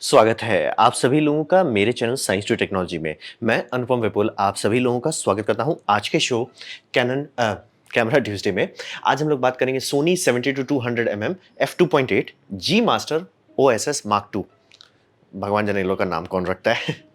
स्वागत है आप सभी लोगों का मेरे चैनल साइंस टू टेक्नोलॉजी में। मैं अनुपम विपुल आप सभी लोगों का स्वागत करता हूं आज के शो कैनन कैमरा ट्यूसडे में। आज हम लोग बात करेंगे Sony 70-200 mm f2.8 G master OSS mark two. भगवान जाने इन लोग का नाम कौन रखता है।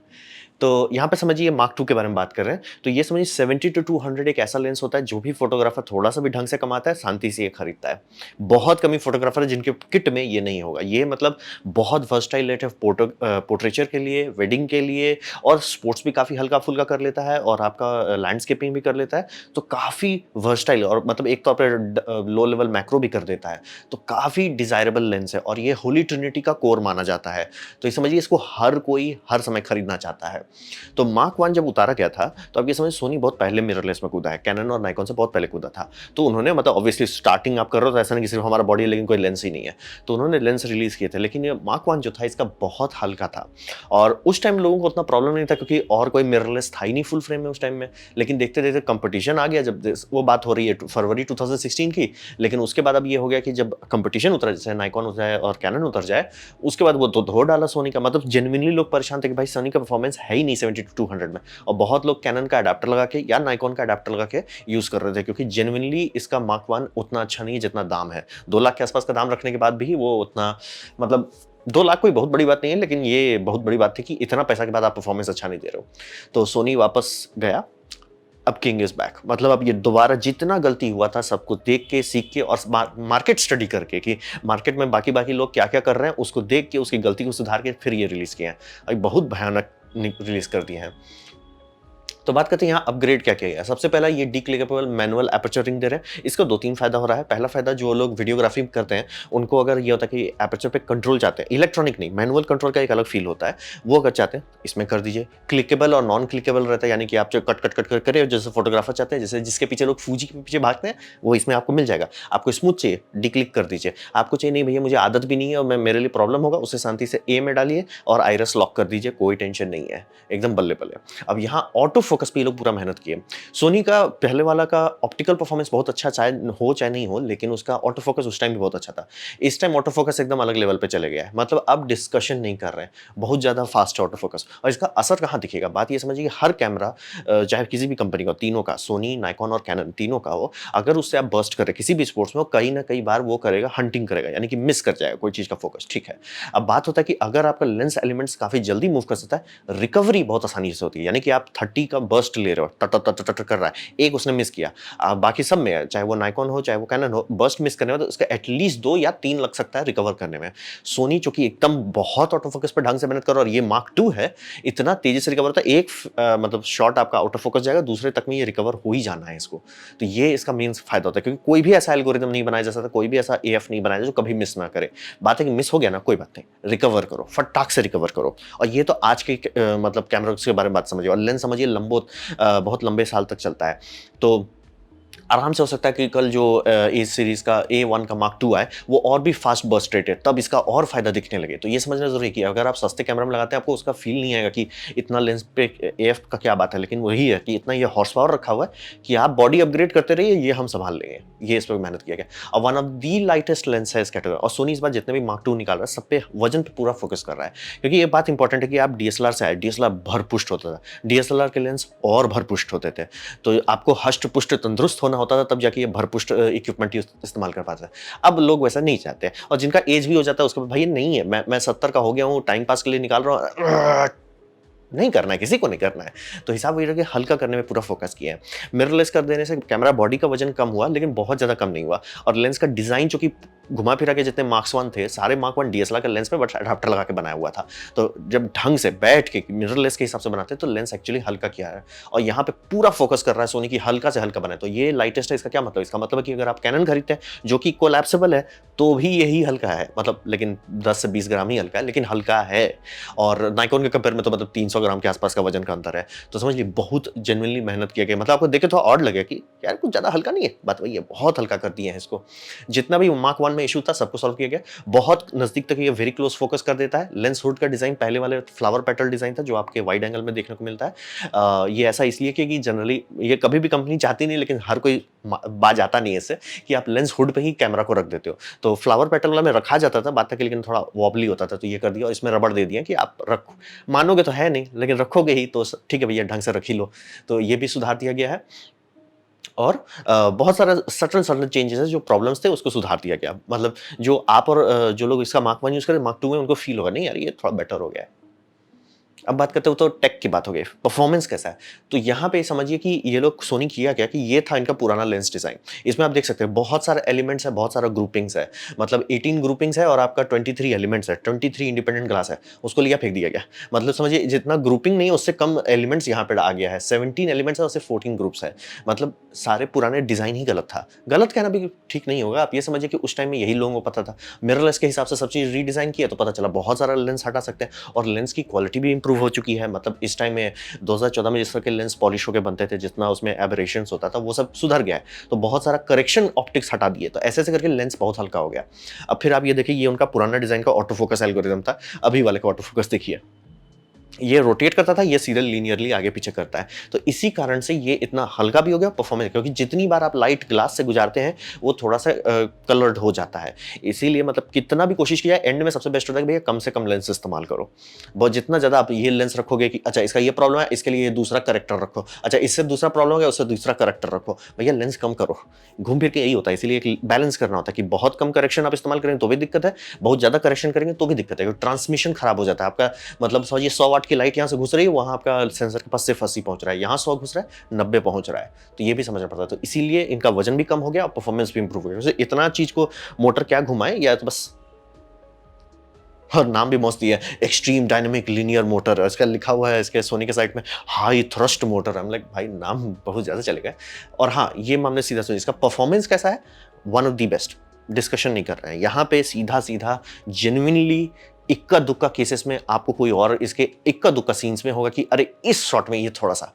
तो यहाँ पे समझिए मार्क टू के बारे में बात कर रहे हैं, तो ये समझिए 70-200 एक ऐसा लेंस होता है जो भी फोटोग्राफर थोड़ा सा भी ढंग से कमाता है शांति से ये खरीदता है। बहुत कम ही फोटोग्राफर है जिनके किट में ये नहीं होगा। ये मतलब बहुत वर्सटाइल लेट है पोर्ट्रेचर के लिए, वेडिंग के लिए, और स्पोर्ट्स भी काफ़ी हल्का फुल्का कर लेता है और आपका लैंडस्केपिंग भी कर लेता है। तो काफ़ी वर्सटाइल और मतलब एक तौर पर लो लेवल मैक्रो भी कर देता है। तो काफ़ी डिजायरेबल लेंस है और ये होली ट्रिनिटी का कोर माना जाता है। तो ये समझिए इसको हर कोई हर समय खरीदना चाहता है। तो मार्क वन जब उतारा गया था तो अब ये समझ सोनी बहुत पहले मिररलेस में कूदा है, कैनन और नाइकॉन से बहुत पहले कूदा था। तो उन्होंने मतलब ऑब्वियसली स्टार्टिंग आप कर रहे हो तो ऐसा नहीं कि सिर्फ हमारा बॉडी है लेकिन कोई लेंस ही नहीं है, तो उन्होंने लेंस रिलीज किए थे। लेकिन ये मार्क वन जो था इसका बहुत हल्का था और उस टाइम लोगों को उतना प्रॉब्लम नहीं था क्योंकि और कोई मिररलेस था ही नहीं फुल फ्रेम में उस टाइम में। लेकिन देखते देखते कंपटीशन आ गया, जब वो बात हो रही है फरवरी 2016 की। लेकिन उसके बाद अब ये हो गया कि जब कंपटीशन उतरा, जैसे नाइकॉन उतर जाए और कैनन उतर जाए, उसके बाद वो तो धो डाला सोनी का। मतलब जेन्युइनली लोग परेशान थे कि भाई सोनी का परफॉर्मेंस है ही नहीं 70-200 में। और बहुत लोग कैनन का अडेप्टर लगा के या नाइकॉन का अडेप्टर लगा के यूज कर रहे थे क्योंकि जेन्युइनली इसका मार्क वन उतना अच्छा नहीं है जितना दाम है। 2 लाख के आसपास का दाम रखने के बाद भी वो उतना मतलब 2 लाख कोई बहुत बड़ी बात नहीं है, लेकिन ये बहुत बड़ी बात थी कि इतना पैसा के बाद आप परफॉर्मेंस अच्छा नहीं दे रहे हो। तो सोनी वापस गया। अब किंग इज बैक, मतलब अब ये दोबारा जितना गलती हुआ था सबको देख के सीख के और मार्केट स्टडी करके कि मार्केट में बाकी बाकी लोग क्या क्या कर रहे हैं उसको देख के उसकी गलती को सुधार के फिर ये रिलीज किए हैं। अभी बहुत भयानक रिलीज कर दिए हैं। तो बात करते हैं यहाँ अपग्रेड क्या किया गया। सबसे पहला ये डीक्लिकेबल मैनुअल एपर्चर रिंग दे रहे हैं। इसका 2-3 फायदा हो रहा है। पहला फायदा, जो लोग वीडियोग्राफी करते हैं उनको अगर ये होता है कि एपर्चर पे कंट्रोल चाहते हैं, इलेक्ट्रॉनिक नहीं मैनुअल कंट्रोल का एक अलग फील होता है, वो अगर चाहते हैं इसमें कर दीजिए। क्लिकेबल और नॉन क्लिकेबल रहता है, यानी कि आप जो कट कट कट कट करें जैसे फोटोग्राफर चाहते हैं, जैसे जिसके पीछे लोग फूजी के पीछे भागते हैं वो इसमें आपको मिल जाएगा। आपको स्मूथ चाहिए डीक्लिक कर दीजिए। आपको चाहिए नहीं भैया मुझे आदत भी नहीं है और मैं मेरे लिए प्रॉब्लम होगा, उसे शांति से ए में डालिए और आइरस लॉक कर दीजिए, कोई टेंशन नहीं है, एकदम बल्ले बल्ले। अब यहाँ ऑटो फोकस पे लोग पूरा मेहनत किए। सोनी का पहले वाला का ऑप्टिकल परफॉर्मेंस बहुत अच्छा चाहे हो चाहे नहीं हो, लेकिन उसका ऑटो फोकस उस टाइम भी बहुत अच्छा था। इस टाइम ऑटो फोकस एकदम अलग लेवल पे चले गया है, मतलब अब डिस्कशन नहीं कर रहे हैं, बहुत ज्यादा फास्ट ऑटो फोकस। और इसका असर कहाँ दिखेगा, बात ये समझिए कि हर कैमरा चाहे किसी भी कंपनी का, तीनों का, सोनी नाइकॉन और कैनन तीनों का हो, अगर उससे आप बर्स्ट करें किसी भी स्पोर्ट्स में, कहीं ना कई बार वो करेगा हंटिंग करेगा, यानी कि मिस कर जाएगा कोई चीज का फोकस। ठीक है, अब बात होता है कि अगर आपका लेंस एलिमेंट्स काफी जल्दी मूव कर सकता है, रिकवरी बहुत आसानी से होती है। यानी कि आप 30 का बर्स्ट ले रहे हो, टट टट टट टट कर रहा है, एक उसने मिस किया, बाकी सब में चाहे वो नाइकॉन हो चाहे वो कैनन हो, बर्स्ट मिस करने में तो उसका एटलीस्ट 2 या 3 लग सकता है रिकवर करने में। सोनी चूंकि एकदम बहुत ऑटो फोकस पर ढंग से मेहनत कर और ये मार्क टू है, इतना तेजी से रिकवर होता है। एक मतलब शॉट आपका आउट ऑफ फोकस जाएगा, दूसरे तक में ये रिकवर हो ही जाना है इसको। तो ये इसका मेन फायदा होता है, क्योंकि कोई भी ऐसा एल्गोरिदम नहीं बनाया जा सकता, कोई भी ऐसा एएफ नहीं बनाया जो कभी मिस ना करे। बात है कि मिस हो गया ना, कोई बात नहीं, रिकवर करो, फटाक से रिकवर करो। और ये तो आज के मतलब कैमरा के बारे में बात समझिए। और लेंस समझिए बहुत लंबे साल तक चलता है, तो आराम से हो सकता है कि कल जो ए सीरीज का A1 का मार्क टू आए वो और भी फास्ट बर्स्ट रेट है, तब इसका और फायदा दिखने लगे। तो ये समझना जरूरी है कि अगर आप सस्ते कैमरा में लगाते हैं आपको उसका फील नहीं आएगा कि इतना लेंस पे AF का क्या बात है, लेकिन वही है कि इतना ये हॉर्स पावर रखा हुआ है कि आप बॉडी अपग्रेड करते रहिए, ये हम संभाल लेंगे। ये इस पर मेहनत किया गया और one of the lightest lens है इस कैटेगरी। और सोनी इस बार जितने भी मार्क टू निकाल रहा है सब पे वजन पे पूरा फोकस कर रहा है, क्योंकि ये बात इंपॉर्टेंट है कि आप DSLR से आए, DSLR भरपुष्ट होता था, DSLR के लेंस और भरपुष्ट होते थे, तो आपको हष्ट पुष्ट तंदुरुस्त होना होता था, तब जाके ये भरपुष्ट इक्विपमेंट इस्तेमाल कर पाते हैं। अब लोग वैसा नहीं चाहते, और जिनका एज भी हो जाता है उसके भाई नहीं है, मैं 70 का हो गया हूँ, टाइम पास के लिए निकाल रहा हूँ, नहीं करना है, किसी को नहीं करना है। तो हिसाब वही रखिए, हल्का करने में पूरा फोकस किया है। मिररलेस कर देने से कैमरा बॉडी का वजन कम हुआ, लेकिन बहुत ज्यादा कम नहीं हुआ। और लेंस का डिजाइन जो कि घुमा फिरा के जितने मार्क वन थे, सारे मार्क वन DSLR के लेंस पे बट अडाप्टर लगा के बनाया हुआ था। तो जब ढंग से बैठ के मिररलेस के हिसाब से बनाते हैं तो लेंस एक्चुअली हल्का किया है, और यहाँ पे पूरा फोकस कर रहा है सोनी की हल्का से हल्का बनाए। तो ये लाइटेस्ट है। इसका क्या मतलब, इसका मतलब है कि अगर आप कैनन खरीदते हैं जो कि कोलैप्सिबल है तो भी यही हल्का है, मतलब लेकिन 10 से 20 ग्राम ही हल्का है, लेकिन हल्का है। और नाइकॉन के कंपेयर में तो मतलब 300 ग्राम के आसपास का वजन का अंतर है। तो समझ लीजिए बहुत जेन्युइनली मेहनत किया गया। मतलब आपको देख के थोड़ा ऑड लगे कि यार कुछ ज़्यादा हल्का नहीं है, बात वही है, बहुत हल्का कर दिए हैं इसको। जितना भी मार्क 1 में इश्यू था सबको सॉल्व किया गया। बहुत नज़दीक तक ये वेरी क्लोज फोकस कर देता है। लेंस हुड का डिज़ाइन पहले वाले फ्लावर पेटल डिज़ाइन था जो आपके वाइड एंगल में देखने को मिलता है। ये ऐसा इसलिए क्योंकि जनरली ये कभी भी कंपनी चाहती नहीं, लेकिन हर कोई बाज आता नहीं है इससे कि आप लेंस हुड पे ही कैमरा को रख देते हो। तो फ्लावर पेटल वाला में रखा जाता था बात तक, लेकिन थोड़ा वॉबली होता था, तो ये कर दिया और इसमें रबड़ दे दिया कि आप रखो, मानोगे तो है नहीं लेकिन रखोगे ही तो ठीक है भैया, ढंग से रख ही लो। तो ये भी सुधार दिया गया है। और बहुत सारा सटल सटल चेंजेस है, जो प्रॉब्लम्स थे उसको सुधार दिया गया। मतलब जो आप और जो लोग इसका मार्क 1 यूज़ करें, मार्क 2 में उनको फील होगा नहीं यार ये थोड़ा बेटर हो गया है। अब बात करते हो तो टेक की बात हो गई, परफॉर्मेंस कैसा है। तो यहाँ पे समझिए कि ये लोग सोनी किया क्या कि ये था इनका पुराना लेंस डिज़ाइन। इसमें आप देख सकते हैं बहुत सारे एलिमेंट्स है, बहुत सारा ग्रुपिंग्स है। मतलब 18 ग्रुपिंग्स है और आपका 23 एलिमेंट्स है, 23 इंडिपेंडेंट ग्लास है, उसको लिया फेंक दिया गया। मतलब समझिए जितना ग्रुपिंग नहीं है उससे कम एलिमेंट्स यहाँ पे आ गया है। 17 एलिमेंट्स है, उससे 14 ग्रुप्स है। मतलब सारे पुराने डिज़ाइन ही गलत था। गलत कहना भी ठीक नहीं होगा, आप ये समझिए कि उस टाइम में यही लोगों को पता था। मिररलेस के हिसाब से सब चीज़ रीडिज़ाइन किया तो पता चला बहुत सारा लेंस हटा सकते हैं और लेंस की क्वालिटी भी इंप्रूव हो चुकी है। मतलब इस टाइम में 2014 में जिस तरह के लेंस पॉलिश होकर बनते थे, जितना उसमें एबरेशंस होता था वो सब सुधर गया है। तो बहुत सारा करेक्शन ऑप्टिक्स हटा दिए, तो ऐसे ऐसे करके लेंस बहुत हल्का हो गया। अब फिर आप ये देखिए, ये उनका पुराना डिजाइन का ऑटो फोकस एल्गोरिथम था, अभी वाले का ऑटो फोकस देखिए, ये रोटेट करता था, ये सीरियल लीनियरली आगे पीछे करता है। तो इसी कारण से ये इतना हल्का भी हो गया परफॉर्मेंस, क्योंकि जितनी बार आप लाइट ग्लास से गुजारते हैं वो थोड़ा सा कलर्ड हो जाता है। इसीलिए मतलब कितना भी कोशिश किया, एंड में सबसे बेस्ट होता है कि भैया कम से कम लेंस इस्तेमाल करो। बहुत जितना ज़्यादा आप ये लेंस रखोगे कि अच्छा इसका ये प्रॉब्लम है, इसके लिए दूसरा करेक्टर रखो, अच्छा इससे दूसरा प्रॉब्लम हो गया उससे दूसरा करेक्टर रखो, भैया लेंस कम करो। घूम फिर के यही होता है। इसीलिए एक बैलेंस करना होता है कि बहुत कम करेक्शन आप इस्तेमाल करें तो भी दिक्कत है, बहुत ज़्यादा करेक्शन करेंगे तो भी दिक्कत है, ट्रांसमिशन खराब हो जाता है आपका। मतलब समझिए 100 वाट की लाइट यहाँ से घुस रही है, वहाँ आपका सेंसर के पास सिर्फ 80 पहुंच रहा है, यहाँ 100 घुस रहा है 90 पहुंच रहा है। तो ये भी समझना पड़ता है। तो इसीलिए इनका वजन भी कम हो गया और परफॉर्मेंस भी इंप्रूव हो गया। वैसे इतना चीज को मोटर क्या घुमाए, या तो बस, और नाम भी मस्त दिया है, एक्सट्रीम डायनेमिक लीनियर मोटर, इसका लिखा हुआ है इसके सोनी के साइट में हाई थ्रस्ट मोटर। हम लाइक भाई नाम बहुत ज्यादा चलेगा। और हाँ, ये मामले सीधा सुनिए, इसका परफॉर्मेंस कैसा है, one of the best, discussion नहीं कर रहे हैं यहाँ पे, सीधा सीधा जेन्युइनली। इक्का दुक्का केसेस में आपको कोई और इसके इक्का दुक्का सीन्स में होगा कि अरे इस शॉट में ये थोड़ा सा,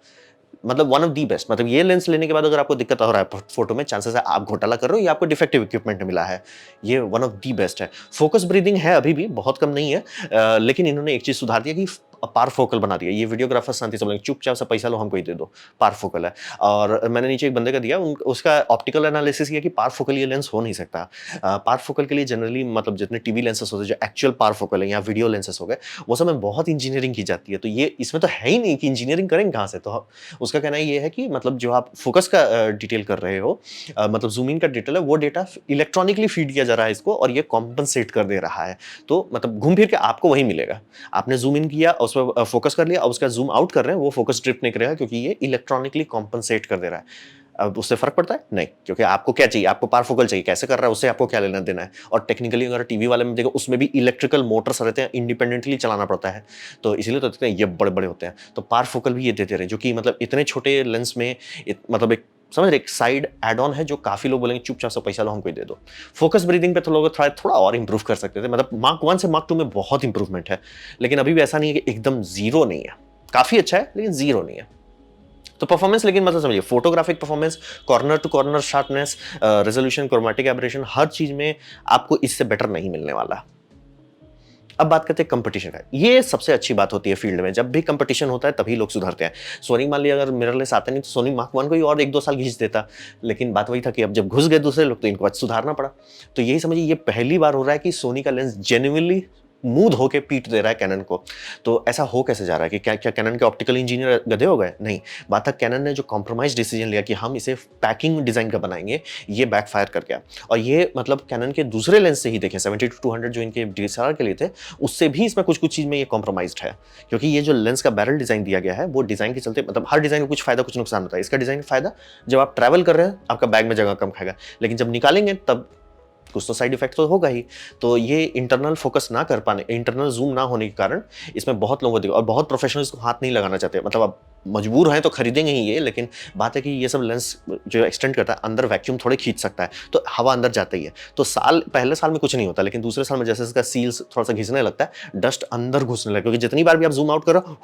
मतलब वन ऑफ दी बेस्ट। मतलब ये लेंस लेने के बाद अगर आपको दिक्कत हो रहा है फोटो में, चांसेस है आप घोटाला कर रहे हो या आपको डिफेक्टिव इक्विपमेंट मिला है, ये वन ऑफ दी बेस्ट है। फोकस ब्रीदिंग है अभी भी बहुत कम नहीं है, लेकिन इन्होंने एक चीज सुधार दिया कि पार फोकल बना दिया। ये वीडियोग्राफर शांति से बोलेंगे चुपचाप से पैसा लो हमको ही दे दो, पार फोकल है। और मैंने नीचे एक बंदे का दिया, उसका ऑप्टिकल एनालिसिस किया कि पार फोकल ये लेंस हो नहीं सकता। पार फोकल के लिए जनरली मतलब जितने टीवी लेंसेस होते हैं, जो एक्चुअल पार फोकल है या वीडियो लेंसेस हो गए, वो सब में बहुत इंजीनियरिंग की जाती है। तो ये इसमें तो है ही नहीं कि इंजीनियरिंग करेंगे कहाँ से। तो उसका कहना ये है कि मतलब जो आप फोकस का डिटेल कर रहे हो, मतलब जूम इन का डिटेल है, वो डेटा इलेक्ट्रॉनिकली फीड किया जा रहा है इसको, और ये कॉम्पनसेट कर दे रहा है। तो मतलब घूम फिर के आपको वही मिलेगा। आपने जूम इन किया, उस पर फोकस कर लिया, अब उसका जूम आउट कर रहे हैं, वो फोकस ड्रिफ्ट नहीं करेगा क्योंकि ये इलेक्ट्रॉनिकली कॉम्पनसेट कर दे रहा है। अब उससे फर्क पड़ता है नहीं, क्योंकि आपको क्या चाहिए, आपको पार फोकल चाहिए, कैसे कर रहा है उससे आपको क्या लेना देना है। और टेक्निकली अगर टीवी वाले में देखो, उसमें भी इलेक्ट्रिकल मोटर्स रहते हैं, इंडिपेंडेंटली चलाना पड़ता है। तो इसीलिए तो देखते हैं ये बड़े बड़े होते हैं। तो पार फोकल भी ये देते रहे, जो कि मतलब इतने छोटे लेंस में मतलब एक समझ रहे, एक साइड एड ऑन है जो काफी लोग बोलेंगे चुपचाप से पैसा लो हमको ही दे दो। फोकस ब्रीदिंग पे तो लोग थोड़ा और इंप्रूव कर सकते थे। मतलब मार्क 1 से मार्क 2 में बहुत इंप्रूवमेंट है, लेकिन अभी भी ऐसा नहीं है कि एकदम जीरो नहीं है, काफी अच्छा है लेकिन जीरो नहीं है। तो परफॉर्मेंस, लेकिन मतलब समझिए photographic performance, corner to corner sharpness, resolution, chromatic aberration, हर चीज में आपको इससे बेटर नहीं मिलने वाला। अब बात करते हैं कंपटीशन का। ये सबसे अच्छी बात होती है फील्ड में, जब भी कंपटीशन होता है तभी लोग सुधरते हैं। सोनी मान लिया अगर मिररलेस आते नहीं तो सोनी मार्क 1 को ही और 1-2 साल घींच देता, लेकिन बात वही था कि अब जब घुस गए दूसरे लोग तो इनको आज सुधारना पड़ा। तो यही समझिए, ये पहली बार हो रहा है कि सोनी का लेंस जेन्युइनली मूड होके पीट दे रहा है कैनन को। तो ऐसा हो कैसे जा रहा है कि क्या क्या कैनन के ऑप्टिकल इंजीनियर गधे हो गए? नहीं, बात है कैनन ने जो कॉम्प्रोमाइज डिसीजन लिया कि हम इसे पैकिंग डिजाइन का बनाएंगे, ये बैकफायर कर गया। और ये मतलब कैनन के दूसरे लेंस से ही देखें, 70-200 जो इनके DSLR के लिए थे, उससे भी इसमें कुछ कुछ चीज में ये कॉम्प्रोमाइज्ड है। क्योंकि ये जो लेंस का बैरल डिजाइन दिया गया है, वो डिजाइन के चलते, मतलब हर डिजाइन में कुछ फायदा कुछ नुकसान होता है। इसका डिजाइन फायदा, जब आप ट्रैवल कर रहे हैं आपका बैग में जगह कम खाएगा, लेकिन जब निकालेंगे तब कुछ तो साइड इफेक्ट तो होगा ही। तो ये इंटरनल फोकस ना कर पाने, इंटरनल जूम ना होने के कारण इसमें बहुत लोगों को दिक्कत, और बहुत प्रोफेशनल्स को हाथ नहीं लगाना चाहते। मतलब अब मजबूर हैं तो खरीदेंगे ही ये, लेकिन बात है कि ये सब लेंस जो एक्सटेंड करता है, अंदर वैक्यूम थोड़े खींच सकता है, तो हवा अंदर जाता ही है। तो पहले साल में कुछ नहीं होता, लेकिन दूसरे साल में जैसे इसका सील्स थोड़ा सा घिसने लगता है, डस्ट अंदर घुसने लगता है, क्योंकि जितनी बार भी आप जूम आउट करो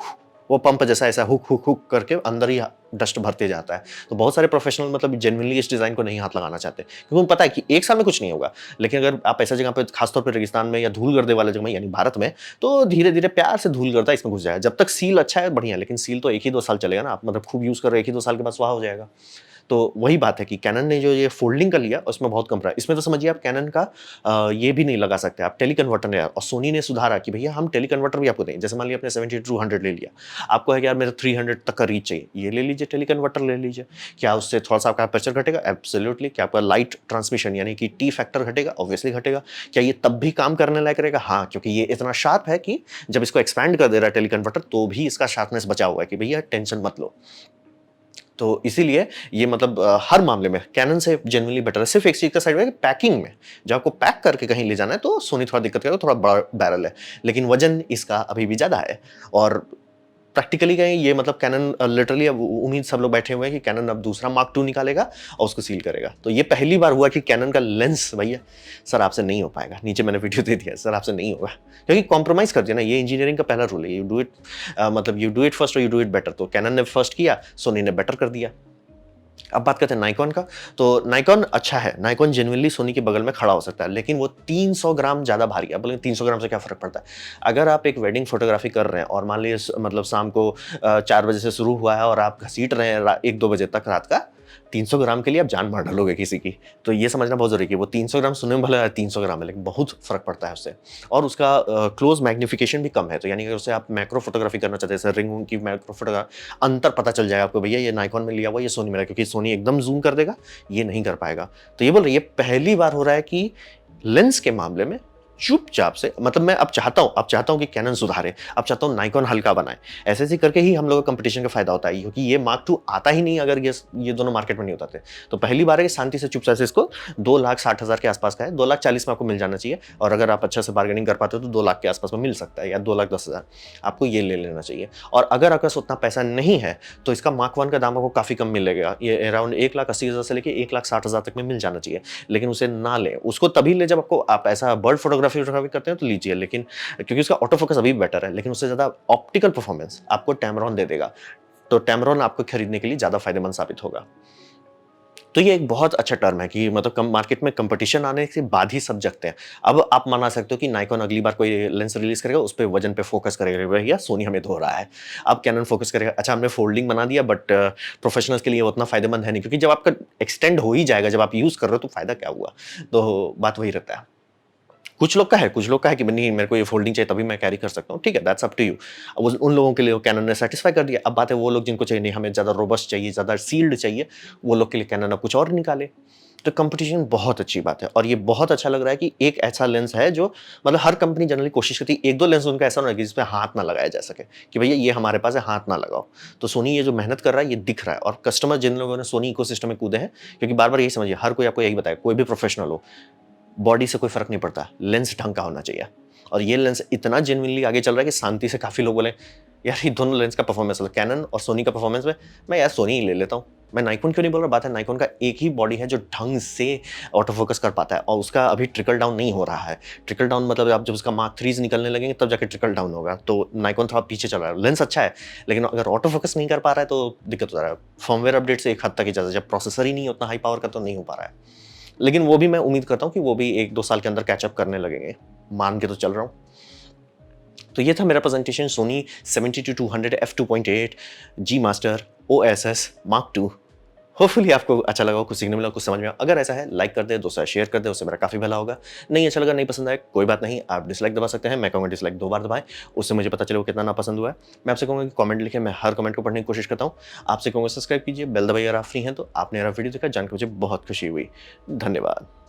वो पंप जैसा ऐसा हुक हुक हुक करके अंदर ही डस्ट भरते जाता है। तो बहुत सारे प्रोफेशनल मतलब जेन्युइनली इस डिज़ाइन को नहीं हाथ लगाना चाहते, क्योंकि उनको पता है कि 1 साल में कुछ नहीं होगा। लेकिन अगर आप ऐसा जगह पे खासतौर पे रेगिस्तान में या धूल-गर्दे वाले जगह में यानी भारत में, तो धीरे-धीरे प्यार से धूल-गर्दा इसमें घुस जाएगा। जब तक सील अच्छा है बढ़िया, लेकिन सील तो 1 ही 2 साल चलेगा ना, आप मतलब खूब यूज़ कर रहे हो 1 ही 2 साल के बाद स्वाहा हो जाएगा। तो वही बात है कि कैनन ने जो ये फोल्डिंग का लिया उसमें बहुत कम रहा। इसमें तो समझिए आप कैनन का ये भी नहीं लगा सकते आप टेली कन्वर्टर ने, और सोनी ने सुधारा कि भैया हम टेली कन्वर्टर भी आपको दें। जैसे मान लिया आपने 70-200 ले लिया, आपको है कि यार मेरा 300 तक का रीच चाहिए, ये ले लीजिए, टेली कन्वर्टर ले लीजिए। क्या उससे थोड़ा-सा आपका एपर्चर घटेगा? एब्सोल्युटली। क्या आपका लाइट ट्रांसमिशन यानी कि टी फैक्टर घटेगा? ऑब्वियसली घटेगा। क्या ये तब भी काम करने लायक रहेगा? हाँ, क्योंकि ये इतना शार्प है कि जब इसको एक्सपैंड कर दे रहा है टेली कन्वर्टर तो भी इसका शार्पनेस बचा हुआ है कि भैया टेंशन मत लो। तो इसीलिए ये मतलब हर मामले में कैनन से जेन्युइनली बेटर है। सिर्फ एक चीज़ का साइड है कि पैकिंग में, जब आपको पैक करके कहीं ले जाना है तो सोनी थोड़ा दिक्कत करेगा, थोड़ा बड़ा बैरल है, लेकिन वजन इसका अभी भी ज़्यादा है। और प्रैक्टिकली कहें ये मतलब कैनन लिटरली अब उम्मीद सब लोग बैठे हुए हैं कि कैनन अब दूसरा मार्क टू निकालेगा और उसको सील करेगा। तो ये पहली बार हुआ कि कैनन का लेंस भैया सर आपसे नहीं हो पाएगा। नीचे मैंने वीडियो दे दिया, सर आपसे नहीं होगा, क्योंकि कॉम्प्रोमाइज कर दिया ना। ये इंजीनियरिंग का पहला रूल है, यू डू इट मतलब यू डू इट फर्स्ट और यू डू इट बेटर। तो कैनन ने फर्स्ट किया, सोनी ने बेटर कर दिया। अब बात करते हैं नाइकॉन का। तो नाइकॉन अच्छा है, नाइकॉन जेन्युइनली सोनी के बगल में खड़ा हो सकता है, लेकिन वो 300 ग्राम ज़्यादा भारी है। अब बोलेंगे 300 ग्राम से क्या फ़र्क पड़ता है? अगर आप एक वेडिंग फोटोग्राफी कर रहे हैं और मान लीजिए मतलब शाम को 4 बजे से शुरू हुआ है और आप घसीट रहे हैं 1-2 बजे तक रात का, 300 ग्राम के लिए आप जान मार डालोगे किसी की। तो ये समझना बहुत ज़रूरी है कि वो 300 ग्राम सुनने में भले 300 ग्राम है, लेकिन बहुत फ़र्क पड़ता है उससे। और उसका क्लोज़ मैग्नीफिकेशन भी कम है, तो यानी अगर उससे आप मैक्रो फोटोग्राफी करना चाहते हैं, जैसे रिंग की मैक्रो फोटोग्रा अंतर पता चल जाएगा आपको, भैया ये नाइकॉन में लिया हुआ, ये सोनी में, क्योंकि सोनी एकदम ज़ूम कर देगा, ये नहीं कर पाएगा। तो ये बोल रही है पहली बार हो रहा है कि लेंस के मामले में चुपचाप से मतलब मैं अब चाहता हूं कि कैनन सुधारे, अब चाहता हूं नाइकॉन हल्का बनाए। ऐसे ऐसे करके ही हम लोगों को कंपटीशन का फायदा होता है, क्योंकि ये मार्क टू आता ही नहीं अगर ये दोनों मार्केट में नहीं होते। तो पहली बार है कि शांति से चुपचाप से इसको 2,60,000 के आसपास का है, 2,40,000 में आपको मिल जाना चाहिए। और अगर आप अच्छा से बार्गेनिंग कर पाते हो तो 2 लाख के आसपास में मिल सकता है, या 2,10,000 आपको ये ले लेना चाहिए। और अगर आपके पास उतना पैसा नहीं है तो इसका मार्क 1 का दाम आपको काफी कम मिलेगा, ये अराउंड 1,80,000 से लेकर 1,60,000 तक में मिल जाना चाहिए। लेकिन उसे ना लें, उसको तभी ले जब आपको आप ऐसा बर्ड फोटोग्राफी करते हैं तो लीजिए, लेकिन क्योंकि उसका ऑटो फोकस अभी भी बेटर है, लेकिन उससे ज़्यादा ऑप्टिकल परफॉर्मेंस आपको टैमरॉन दे देगा। तो टैमरॉन आपको खरीदने के लिए ज़्यादा फायदेमंद साबित होगा। तो ये एक बहुत अच्छा टर्म है कि मतलब कम मार्केट में कंपटीशन आने के बाद ही सब जगते हैं। अब आप मना सकते हो कि नाइकॉन अगली बार कोई लेंस रिलीज करेगा उस पे वजन पे फोकस करेगा, भैया सोनी हमें धो रहा है। अब कैनन फोकस करेगा, अच्छा हमने फोल्डिंग बना दिया बट प्रोफेशनल्स के लिए उतना फायदेमंद है नहीं, क्योंकि जब आपका एक्सटेंड हो ही जाएगा, जब आप यूज कर रहे हो तो फायदा क्या हुआ। तो बात वही रहता है। कुछ लोग का है कि नहीं मेरे को ये फोल्डिंग चाहिए तभी मैं कैरी कर सकता हूँ, ठीक है, दैट्स अप टू यू। अब उन लोगों के लिए कैनन ने सेटिस्फाई कर दिया। अब बात है वो लोग जिनको चाहिए नहीं, हमें ज़्यादा रोबस्ट चाहिए, ज़्यादा सील्ड चाहिए, वो लोग के लिए कैनन अब कुछ और निकाले। तो कंपटीशन बहुत अच्छी बात है, और ये बहुत अच्छा लग रहा है कि एक ऐसा लेंस है जो मतलब हर कंपनी जनरली कोशिश करती है 1-2 लेंस उनका ऐसा होना कि जिस पे हाथ ना लगाया जा सके, कि भैया ये हमारे पास है, हाथ ना लगाओ। तो सोनी ये जो मेहनत कर रहा है ये दिख रहा है, और कस्टमर जिन लोगों ने सोनी इकोसिस्टम में कूदे हैं, क्योंकि बार-बार यही समझिए हर कोई आपको यही बताए, कोई भी प्रोफेशनल हो, बॉडी से कोई फर्क नहीं पड़ता, लेंस ढंग का होना चाहिए। और ये लेंस इतना जेन्युइनली आगे चल रहा है कि शांति से काफी लोग बोले यार ये दोनों लेंस का परफॉर्मेंस, कैनन और सोनी का परफॉर्मेंस में मैं यार सोनी ही ले लेता हूँ। मैं नाइकॉन क्यों नहीं बोल रहा, बात है नाइकॉन का एक ही बॉडी है जो ढंग से ऑटो फोकस कर पाता है, और उसका अभी ट्रिकल डाउन नहीं हो रहा है। ट्रिकल डाउन मतलब आप जब उसका मार्क 3 निकलने लगेंगे तब जाके ट्रिकल डाउन होगा। तो नाइकॉन थोड़ा पीछे चल रहा है, लेंस अच्छा है लेकिन अगर ऑटो फोकस नहीं कर पा रहा है तो दिक्कत हो रहा है। फॉर्मवेयर अपडेट से एक हद तक इजाजत, जब प्रोसेसर ही नहीं उतना हाई पावर का तो नहीं हो पा रहा है। लेकिन वो भी मैं उम्मीद करता हूँ कि वो भी 1-2 साल के अंदर कैचअप करने लगेंगे, मान के तो चल रहा हूँ। तो ये था मेरा presentation Sony 70-200 f2.8 G master OSS Mark II। Hopefully आपको अच्छा लगा, कुछ सीखने मिला, कुछ समझ में आया। अगर ऐसा है लाइक कर दे, दोस्तों शेयर कर दे, उससे मेरा काफी भला होगा। नहीं अच्छा लगा, नहीं पसंद आया, कोई बात नहीं, आप डिसलाइक दबा सकते हैं। मैं कहूँगा डिसलाइक 2 बार दबाएं, उससे मुझे पता चले वो कितना नापसंद हुआ है। मैं आपसे कहूँगा कि कमेंट लिखें, मैं हर कमेंट को पढ़ने की कोशिश करता हूँ। आपसे कहूँगा सब्सक्राइब कीजिए, बेल दबाइए अगर आप फ्री हैं तो। आपने मेरा वीडियो देखा, जानकर मुझे बहुत खुशी हुई। धन्यवाद।